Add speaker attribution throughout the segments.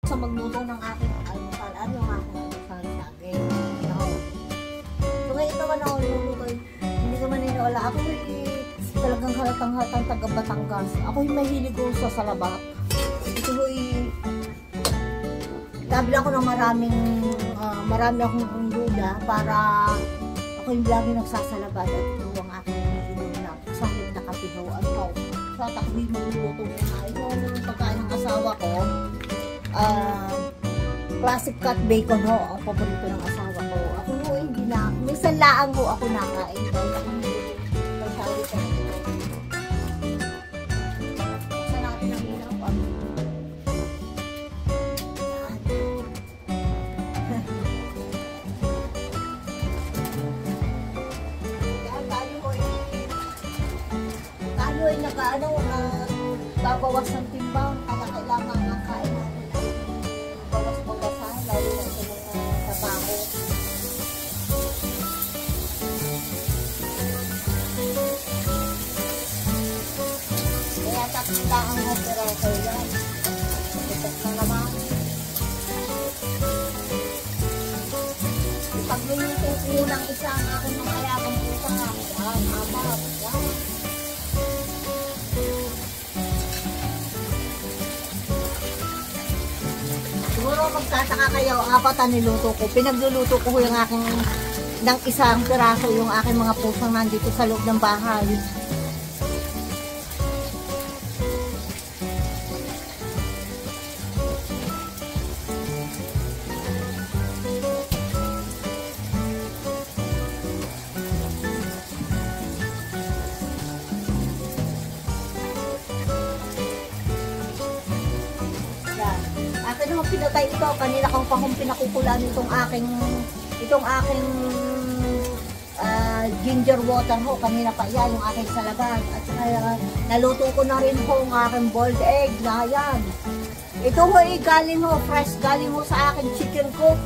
Speaker 1: sa magluto ng aking almusal. Ano yung aking almusal sa akin? No. So ngayon naman ako luluto. Hindi ka maniniwala. Ako talagang halatang-halatang taga Batangas. Ako yung mahilig ko sa salabat. Ito yung tabi ako ng marami akong duda para ako yung lagi nagsasalabat at ito ang aking ininom na sakit na kapihaw at ito. So at ako yung magluluto muna. Ito ang pagkain ng asawa ko. Classic cut bacon ho, ang paborito ng asawa ko. Ako ho, hindi na. Minsan laang ho ako nakain. Dahil ako masyari ka na ito. Buksan natin ang ilaw. Tayo ay babawas ng timbang. Kaya kailangan makain natin. Lalo na sa mga trabaho. Kaya takita ang operator yan. Itas na naman. Ipagluluto ko ng isa ang aking mga ayabang pusa. Yan, apat. Yan. Siguro magtataka kayo, apat ang niluto ko. Pinagluluto ko yung aking ng isang piraso yung aking mga pusang nandito sa loob ng bahay. Akin naman pinatay ito. Kanina kang pahong pinakukulan itong aking ginger water ho. Kanina pa yan yung aking salabat. At saka naluto ko na rin ho ang aking boiled egg na yan. Ito ho ay galing ho, fresh galing ho sa aking chicken cook.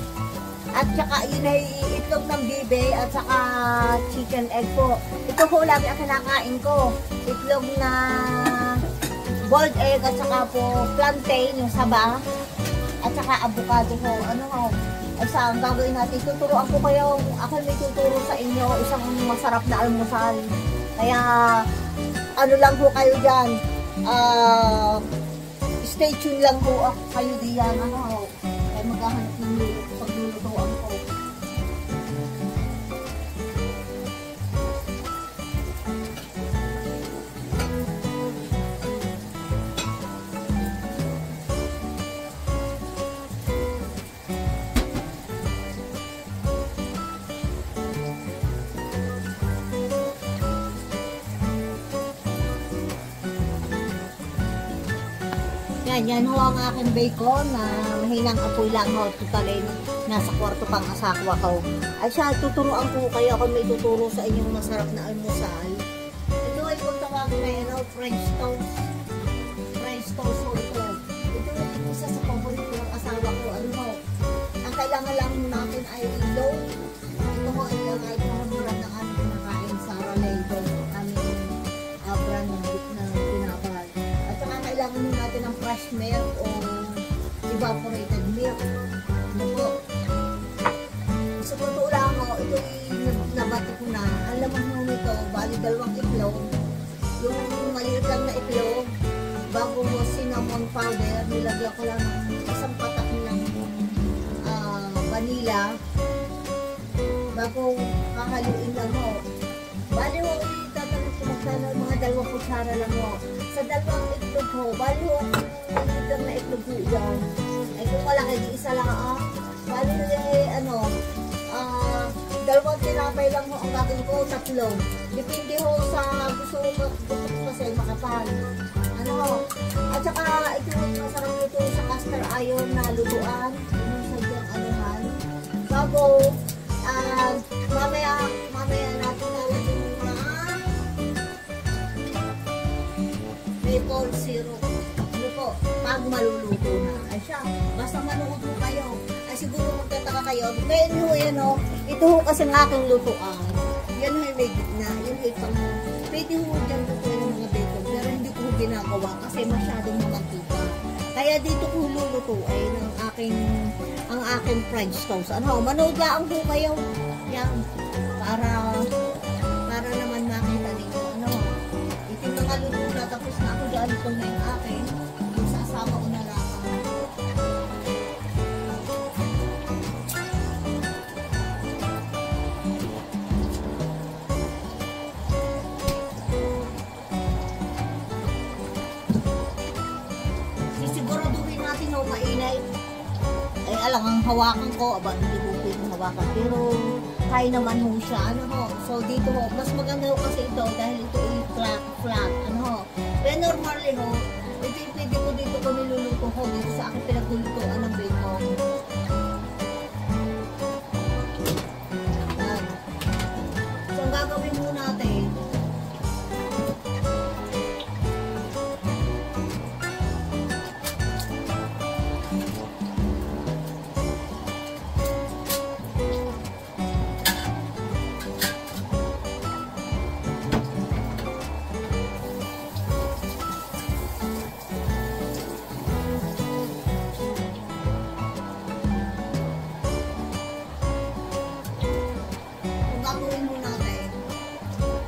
Speaker 1: At saka yun ay itlog ng bibe at saka chicken egg po. Ito ho lagi ang kinakain ko. Itlog na boiled egg at saka po plantain, yung saba. At saka avocado ho. Ano ho? Ay saan gagawin natin? Tuturuan ko kayo. Ako may tuturo sa inyo. Isang masarap na almusal. Kaya ano lang ho kayo dyan. Stay tuned lang ho kayo diyan. Ano ho? Kaya maghahanap ng paglulutuan ko. Yan ho ang aking bacon na mahinang apoy lang ho. Tutalin, nasa kwarto pang asakwa ko. Ay siya, tuturuan ko kayo ako may tuturo sa inyong masarap na almusal. Ito ay kung tawagin na French toast. French toast ho ito. Ito yung isa sa paborito ng asawa ko. Ano ho? Ang kailangan lang natin ay low. Ito ho ay paborito ng aming pinakain sa Raleigh. Aming brand ng tinapay. At saka kailangan natin ng fresh milk o evaporated milk. Ano po? Sa totoo lang ho, ito nabati ko na. Ang laman mo nito, bali 2 itlog. Yung maliit lang na itlog, bago mo cinnamon powder, nilagyan ko lang ng isang patak ng vanilla. Bago kakaluin lang ho. Bali ho, itatanong ko magkano mga 2 kutsara lang ho. Sa 2 itlog ho, bali ho, ang na itlog ho yan. Ay kung malaki, di isa lang bali ho, 2 tinapay lang ho ang gagawin ko, 3. Depende ho sa gusto ko kasi makapal. Ano ho? At saka ito yung masarap nito sa caster iron na lutuan. Yung sadyang anuhan. Bago, mamaya natin lalagyan yung maple syrup. Ano po? Pag maluluto na. Ay siya, basta manood mo kayo. Ay siguro magtataka kayo. Ngayon ho yan ho. Ito ho kasi ng aking lutuan. Yan ho yung may gitna. Yan ho yung pwede ho dyan lutuin ng mga bacon. Pero hindi ko ginagawa kasi masyadong mamantika. Kaya dito ko lulutuin ang aking French toast. Ano, manood lang po kayo. Yan. Para naman makita ninyo. Ano, itin mga luto na tapos na ako dyan ito na yung akin. Yung sa asawa ko na lang. Sisiguraduhin natin na mainay. Ay alang ang hawakan ko, aba hindi ko pwedeng hawakan. Pero kaya naman ho siya. Ano ho? So dito ho, mas maganda ho kasi ito dahil ito ay flat. Ano ho? Pero normally ho, ito yung pwede ko dito ko niluluto ho. Dito sa akin pinaglulutoan ng bacon. Yan. So ang gagawin mo natin,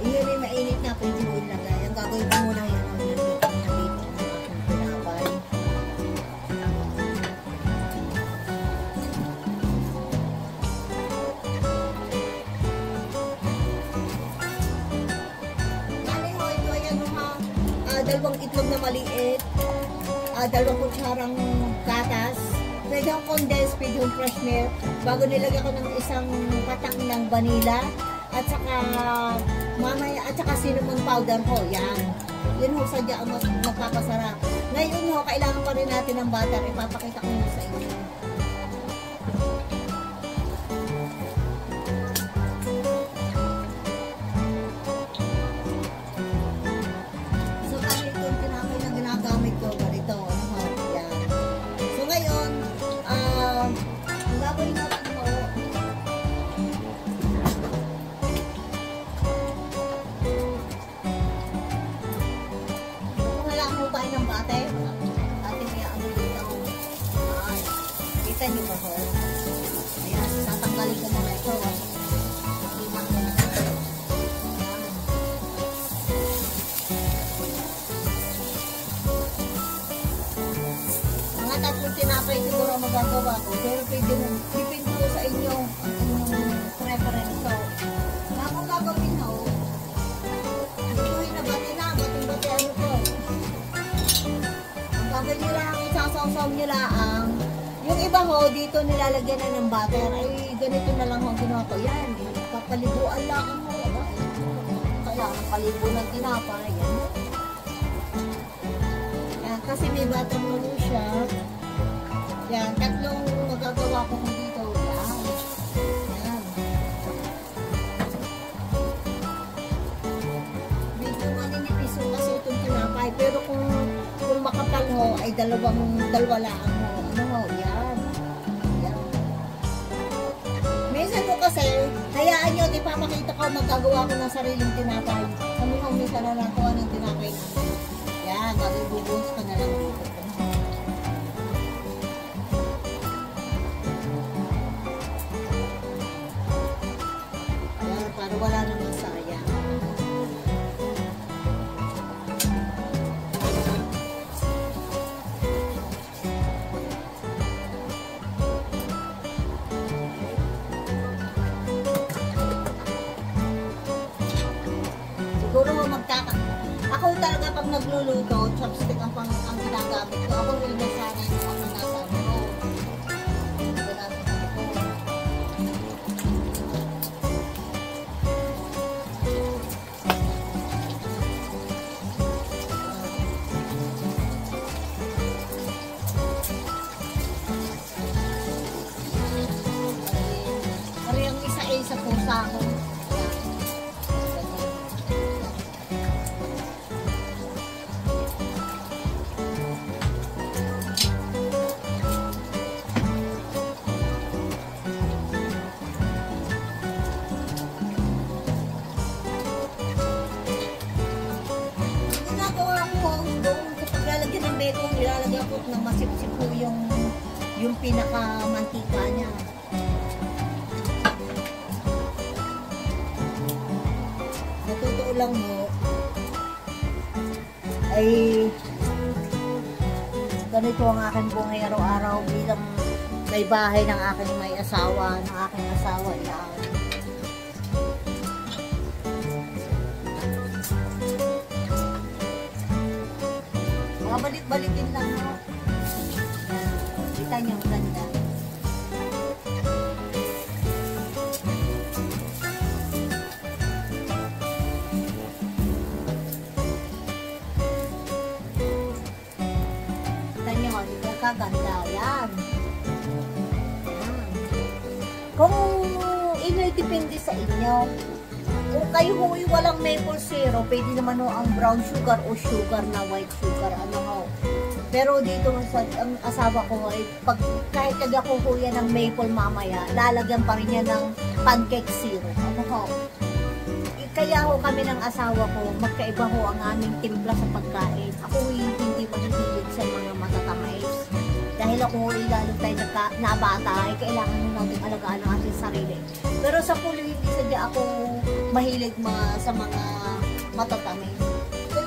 Speaker 1: yun ay mainit na pwede mo ilagay. Ang gagawin ko muna yan ang nandito ang pinapay. Nani ho, ito ayan ha. Dalawang itlog na maliit. Dalawang kutsarang gatas. Pwede yung condensed, pwede yung fresh milk. Bago nilagyan ko ng isang patang ng vanilla. At saka mamaya, at saka cinnamon powder ho, yan. Yun ho, sadya ang magpapasarap. Ngayon ho, kailangan pa rin natin ng butter. Ipapakita ko nyo sa inyo. So, kasi itong tinapay na ginagamit ko, ganito, ano ho, yan. So, ngayon, ang gagawin natin ho, ng bate. Ating ano dito. Ay, kita niyo ba ho? Ayan, tatanggalin ko muna ito. Limang ko na ito. Mga tatlong tinapay siguro magagawa ko. Pero pwede mo, depende ko sa inyo ang inyong preference. So, ako gagawin ho, ituhin na bati ano po. Gagawin nyo lang, isasawsaw nyo lang. Yung iba ho, dito nilalagyan na ng butter. Ay, ganito na lang ho ginawa ko. Yan, papaliguan lang ho. Kaya, paligo ng tinapay. Yan. Yan, kasi may butter mo rin siya. Yan, tatlong magagawa ko dito. Yan. Yan. Medyo maninipis ho kasi itong tinapay. Pero kung makapal ho, ay dalawa lang ho. Ano ho, yan. Yan. Minsan ko kasi, hayaan nyo, di papakita ko, magagawa ko ng sariling tinapay. Kami ho, minsan na lang ko ng tinapay namin. Yan, magbubuhos ka na lang dito. Yan, para wala namang sayang. Ako talaga pag nagluluto, chopstick ang ginagamit ko. Ako rin na sana yung ako nasa ano. Pari ang isa ay sa pusa ko. bacon, nilalagyan ko ng masip-sip po yung pinaka-mantika niya. Sa totoo lang mo, ay ganito ang aking buhay araw-araw bilang may bahay ng aking may asawa, ng aking asawa yan. Balik-balikin lang mo. Kita niyo ang ganda. Kita niyo, kaganda yan. Kung ino'y depende sa inyo. Kung kayo ho walang maple syrup, pwede naman ho ang brown sugar o sugar na white sugar, ano ho. Pero dito sa ang asawa ko ay kahit ko ho yan ng maple mamaya, lalagyan pa rin yan ng pancake syrup, ano ho. Kaya ho kami ng asawa ko, magkaiba ho ang aming timpla sa pagkain. Ako hindi mahihilig sa mga matatamis. Dahil ako lalo tayo nabata, ay kailangan nyo natin alagaan ang ating sarili. Pero sa pulo, hindi sadya ako mahilig sa mga matatamis. So,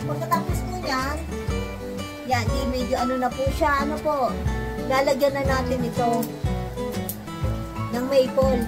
Speaker 1: pagkatapos po yan, di medyo ano na po siya, ano po, lalagyan na natin ito ng maple.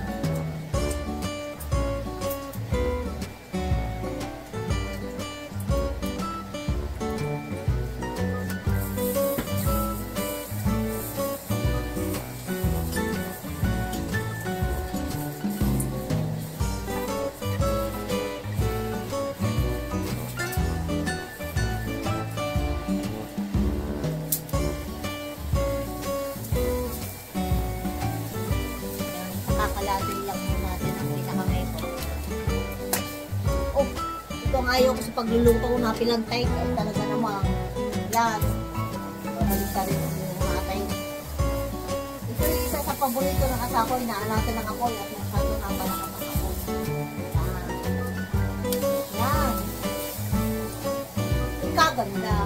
Speaker 1: Kakalatin lang mo natin ang pinaka-maple. Oh, ito ang ayaw ko sa pagluluto ko na pilantay. Ay talaga naman. Yan. Babalik ka rin yung matay. Ito yung isa sa paborito ng asawa ko. Inaanatan ng ako. At nakato na pala ng ako. Yan. Ikaganda.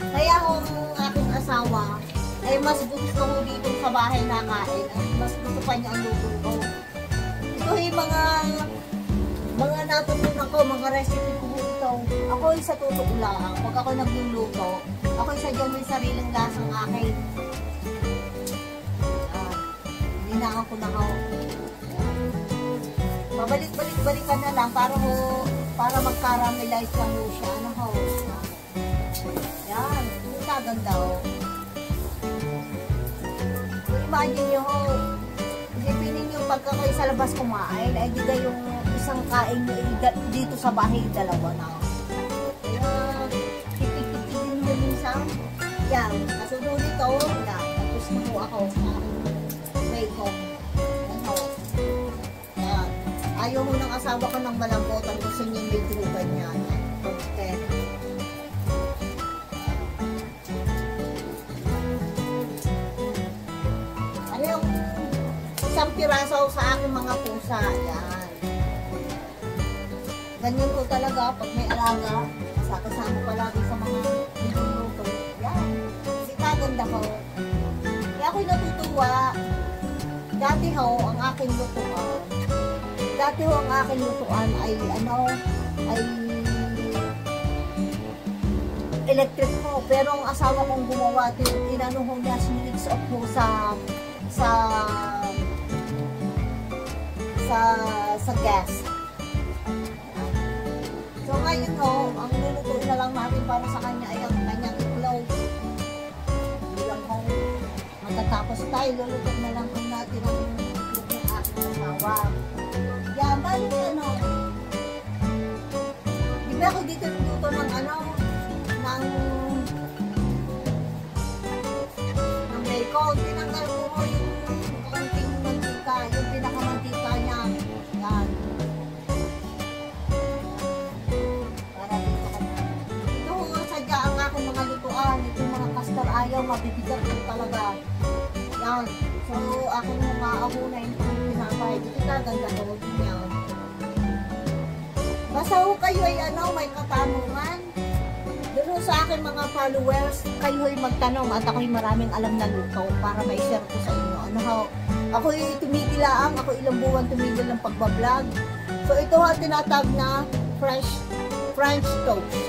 Speaker 1: Kaya ang aking asawa ay mas gusto ko dito sa bahay na kain at mas gusto pa niya ang luto ko. Ito yung mga natutunan ko, mga recipe ko ito. Ako ay sa totoo lang, pag ako nagluluto, ako ay sadya may sariling lasang akin. Hinangan ko na ako. Babalik-balik-balikan na lang para mag-caramelize lang mo siya. Ano ho? Yan, ito ganda ho. Imagine nyo ho, isipin ninyo pagka kayo sa labas kumain, ay di yung isang kain nyo dito sa bahay, dalawa na. Kaya, tipid-tipid din mo minsan. Yan, kasunod nito, tapos na po ako sa bacon. Ano, yan. Ayaw mo ng asawa ko ng malambotan, gusto niya yung bidrugan niya. Okay. Isang piraso sa aking mga pusa. Yan. Ganyan ko talaga pag may alaga. Kasama palagi sa mga niluluto. Yan. Kasi kaganda ko. Kaya ako'y natutuwa. Dati ho, ang aking lutuan ay electric ho. Pero ang asawa kong gumawa, inano ho niya, sinix off ho sa gas. So ngayon ho, ang lulutuin na lang natin para sa kanya ay ang kanyang itlog. Bilang ho, matatapos tayo, lulutuin na lang natin ang itlog ng aking asawa. Yan, bali ano. Di ba ako dito nuluto ng bacon, tinanggal ko ho yung konting mantika, yung pinakamantika niya. Yan. Para dito ka na. Ito ho, sadya ang aking mga lutuan. Ito mga castor ayaw, mabibigat ko talaga. Yan. So, aking mga ahunay itong pinapay. Ito kaganda ko din yan. Basta ho kayo ay may katanungan. Doon sa akin mga followers, kayo'y magtanong at ako'y maraming alam na luto para may share ko sa inyo. Ano ho? Ako'y tumigil lang, ako ilang buwan tumigil ng pagbablog. So ito ang tinatag na French toast.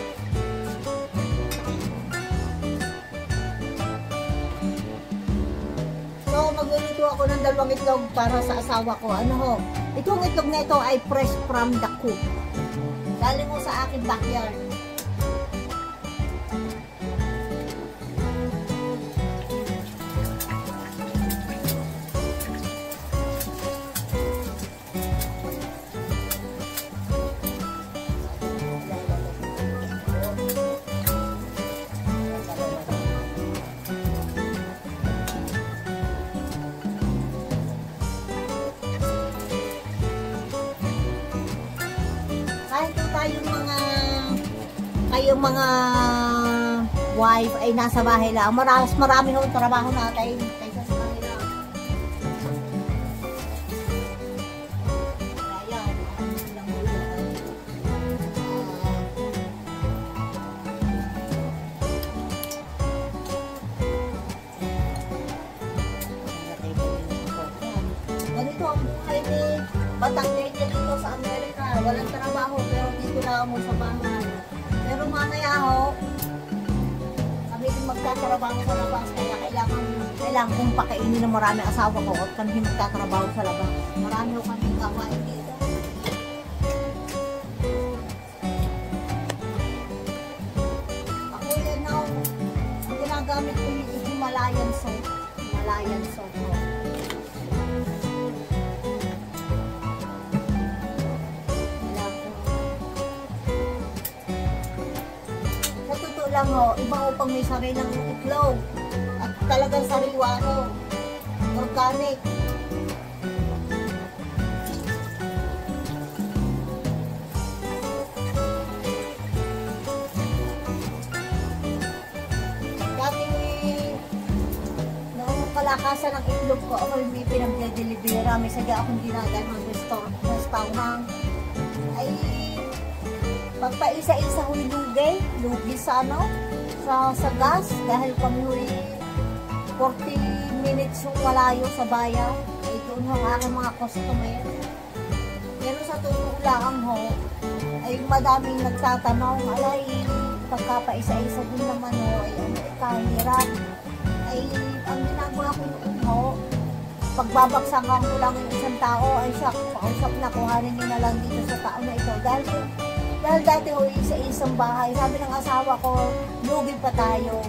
Speaker 1: So magluluto ako ng 2 itlog para sa asawa ko. Ano ho? Itong itlog na ito ay fresh from the coop. Galing mo sa aking backyard. Kayong mga wife ay nasa bahay lang. Marami ho trabaho natin kaysa sa kanila. Ayan, lang ganito ang buhay ni Batang Leña dito sa Amerika. Walang trabaho pero dito lang mo sa bahay. Pero mamaya ho, kami din magtatrabaho sa labas, kaya kailangan kong pakainin ng maraming asawa ko at kami magtatrabaho sa labas. Marami ho kami gawain dito. Ako yan ho, ang ginagamit ko yung Himalayan salt. Himalayan salt ho. Lang ho, iba ho pang may sarilang itlog at talagang sariwa ho, organic. Dati noong kalakasan ng itlog ko, ako may pinagdedelibera, may sadya akong ginagawa ng restaurant ay pagpaisa-isa huy lugi sa ano, sa gas, dahil kami huy 40 minutes yung malayo sa bayan, ay doon ang aking mga customer. Pero sa totoo lang ho, ay madaming nagtatanong, alay, pagkapaisa-isa din naman ho, ay ano, kahirap. Ay, ang ginagawa ko noon ho, pagbabaksakan ko lang yung isang tao, ay siya, pausap na, kuhanin nyo na lang dito sa tao na ito. Dahil dati ho, isa-isang bahay, sabi ng asawa ko, lugi pa tayo.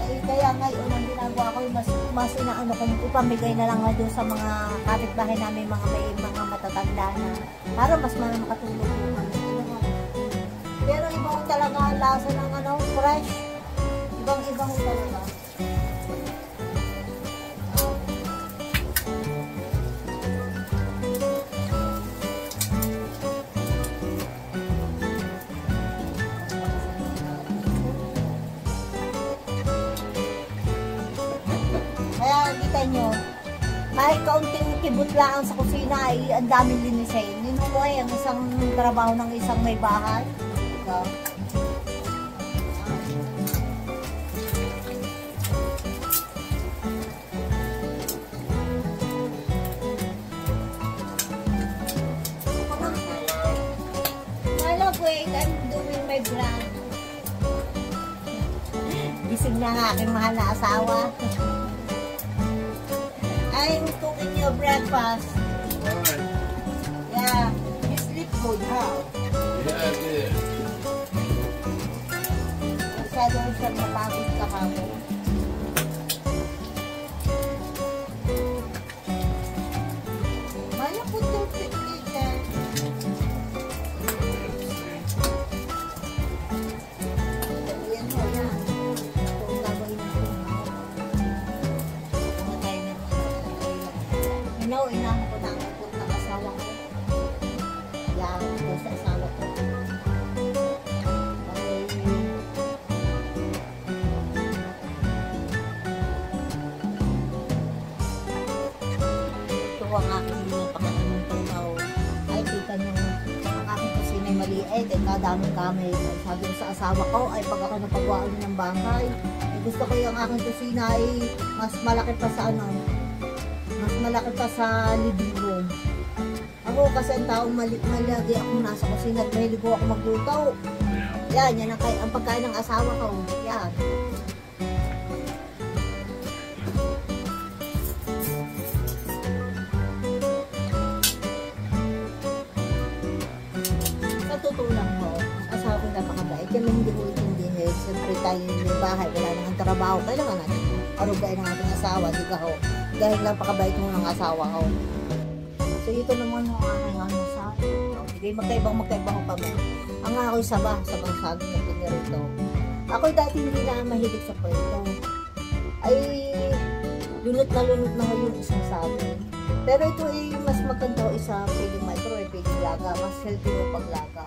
Speaker 1: Ay, kaya ngayon, ang ginagawa ko, mas inaano ko, ipamigay na lang doon sa mga kapitbahay namin, may mga matatanda na, para mas makatulog po kami. Pero iba ko talaga ang lasa ng ano, fresh. Ibang-iba ko talaga. Nyo, kahit kaunting kibot lang sa kusina ay ang daming linisin. Yun mo ay ang isang trabaho ng isang may bahay. Ito. Hello, wait, I'm doing my vlog. Gising na nga aking mahal na asawa. I'm cooking your breakfast.
Speaker 2: Alright.
Speaker 1: Yeah. You sleep good, huh?
Speaker 2: Yeah, I did.
Speaker 1: Masyado siya napagod ka mo. Malapot yung picnic dyan. Yan mo, yan. Ito ang gagawin natin. Inahan ko na ang put ng asawa ko. Yan, ito sa asawa ko. Ito ang aking mga pakatanong trabaho. Ay, kita nyo, ang aking kusina'y maliit. malaki, kaya kadaming gamit. Ay, sabi ko sa asawa ko, ay pag ako napagawa ng bahay, ay gusto ko yung aking kusina ay mas malaki pa sa ano, mas malaki pa sa living room. Ako kasi ang taong malagi akong nasa kusina at mahilig ako magluto. Yan ang pagkain ng asawa ko. Yan. Sa totoo lang ho, ang asawa ko napakabait. Kaya hindi ko itindihin. Siyempre tayo may bahay, wala nang trabaho. Kailangan natin arugain ng ating asawa, di ka ho. Dahil napakabait mo ng asawa ko. So ito naman ho aking ano sa sige, magkaibang ho kami. Ang ako'y sabang saging na pinirito. Ako'y dati hindi na mahilig sa prito. Ay lunot na ho yung isang saging. Pero ito ay mas maganda ho isa pwedeng microwave, pwedeng laga. Mas healthy ho pag laga.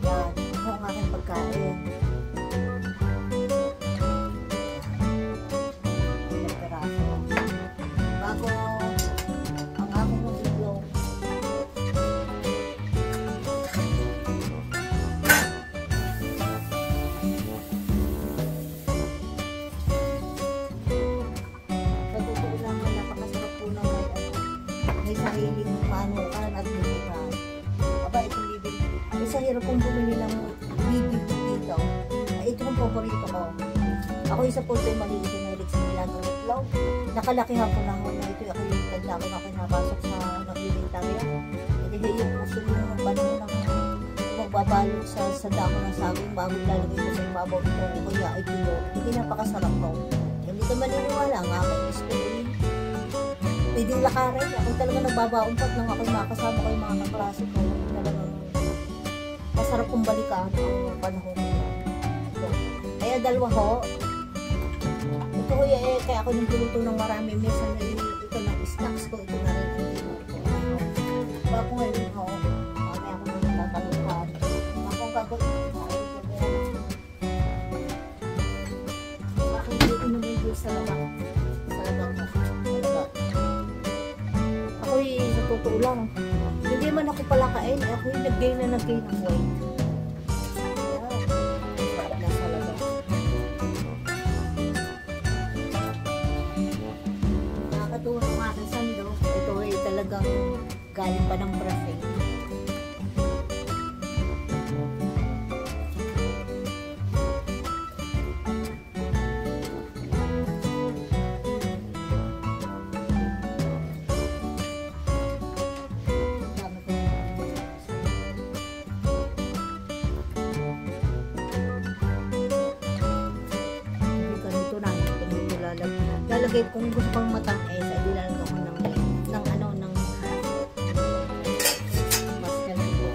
Speaker 1: Yan, ito ang aking pagkain. Sariling panukan at bibigan. Aba, itong bibig. Ay, sa hirap kong bumili ng bibig dito. Ay, ito ang paborito ko. Ako isa po ito'y maliit yung maliit sa nilagang itlog. Nakalakihan ko na ho na ito. Ako yung tanda ko na pinapasok sa naglilintarya. Hindi yung puso yung panahon ng magbabalot sa dako ng saging bago lalagay ko sa ibabaw ito. Kaya ay tuyo. Hindi napakasarap ko. Hindi ka maniniwala ang aking ispilin. Pwedeng lakarin. Ako talaga nagbabaumpat nang ako'y makasama ko yung mga kaklase ko. Talagang masarap kong balikan ang panahon ko. Kaya dalawa ho. Ito ko kaya ako nang tuluto ng marami. Minsan ito ng snacks ko. Ito na rin. Bago ngayon ho. Mamaya ako nang nagtataluhan. Akong gagawin ko. Bakit hindi ko naman yung sa labang? Sa labang ko. Sa totoo lang, hindi man ako palakain, ako yung nag-gain ng weight. Ayan, nasa labas. Nakakatuwa ng aking sando. Ito ay talagang galing pa ng Brazil. Lalagay kung gusto pang matamis ay dilalagay ko ng mas healthy po.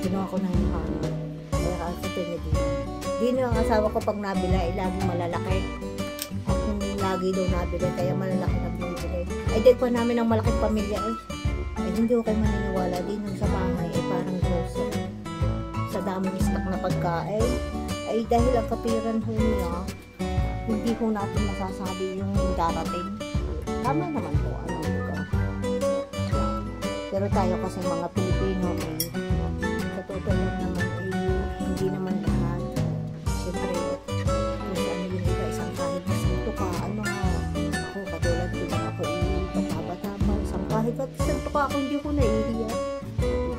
Speaker 1: Ginawa ko na yung hangin. Kaya kasi tinigil. Di na ang asawa ko pag nabila ay laging malalaki. At kung lagi daw nabili kaya malalaki na binibili. Ay di pa namin ang malaking pamilya ay hindi ko kayo maniniwala. Di nung sa bahay ay parang grocery. Sa daming stock na pagkain ay dahil ang kapiran ho niya, hindi ko natin masasabi yung darating. Tama naman po, ano ko. Pero tayo kasi mga Pilipino ay sa totoo naman ay hindi naman lahat. Siyempre, kung saan yung iba isang kahit isang tuka, ano ha, ako katulad ko na ako bata-bata, isang kahit isang tuka ako hindi ko naiiyak.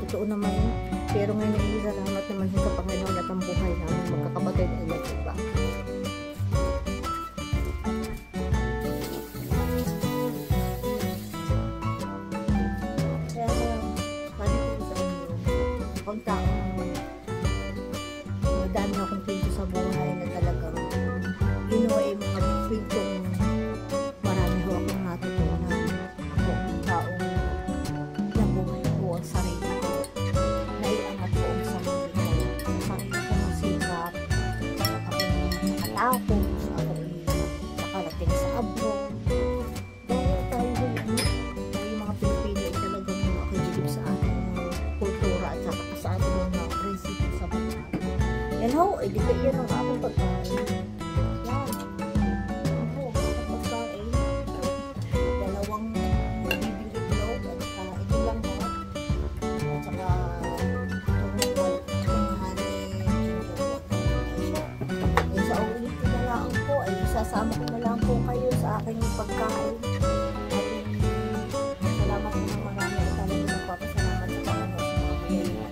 Speaker 1: Totoo naman yun. Pero ngayon ay salamat naman sa Panginoon at ang buhay namin magkakapatid ay nag-iba. Kaya, sabi ko sa inyo, pag taong madami akong pinto sa buhay na talagang ginawa ay mga pintong marami ho akong natutunan. Ako ang taong nabuhay ko ang sarili ko. Naiangat ko ang sarili ko. Sa sarili ko ng sikap. Ako nakatapos. Ako nakarating sa abroad. Dahil tayo mga Pilipino ay talagang makikilig sa ating kultura at saka sa ating mga prinsipyo sa buhay. Yan ho, ay di ka iyan ang aking pagkain. Yan. Yan ho, ang pagkain. Dalawang bibing itlog at ito lang isasama ko na lang po kayo sa aking pagkain. At salamat po ng marami at talagang magpapasalamat sa Panginoon sa mga biyaya.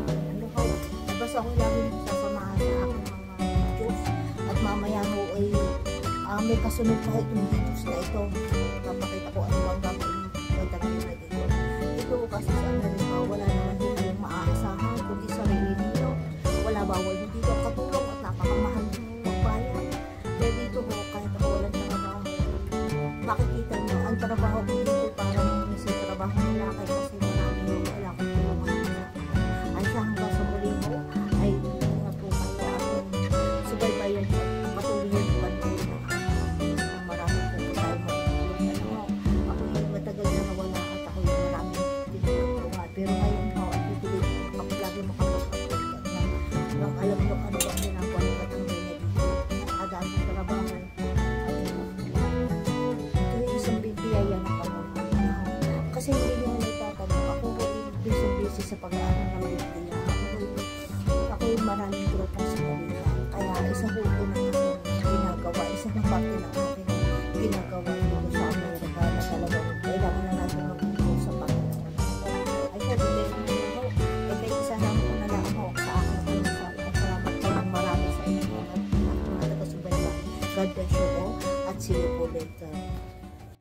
Speaker 1: Ano ko, basta ako lagi sasamahan sa aking mga videos. At mamaya mo ay may kasunod pa itong videos na ito. Papakita ko ano bang gagawin ko na dito. Ito kasi sa ano rin ba, wala naman din kayong maaasahan kundi sarili ninyo. Wala bawal mo dito ang katulong at napakamahal mo magbayad. Kaya dito ko, kahit ako walang trabaho, makikita nyo, ang trabaho ko dito parang may trabaho ng lakay kasi marami yung wala kong tulungan. Ay siya hanggang sa muli mo, ay ingat po kayo at subaybayan at patuloy yung patuloy na marami po tayo matulungan. Ako yung matagal na nawala at ako yung marami tinutulungan. Pero ngayon po, at pipili ko lagi makapagpapagod ng alam nyo ano ba ginagawa ng katanggal niya dito. Nakadaan ng trabaho. Ito yung isang bibiyaya ng Panginoon. Kasi hindi nyo nagtatanong. Ako po yung busy sa pag-aaral ng Biblia. Ako yung maraming grupong sa Biblia.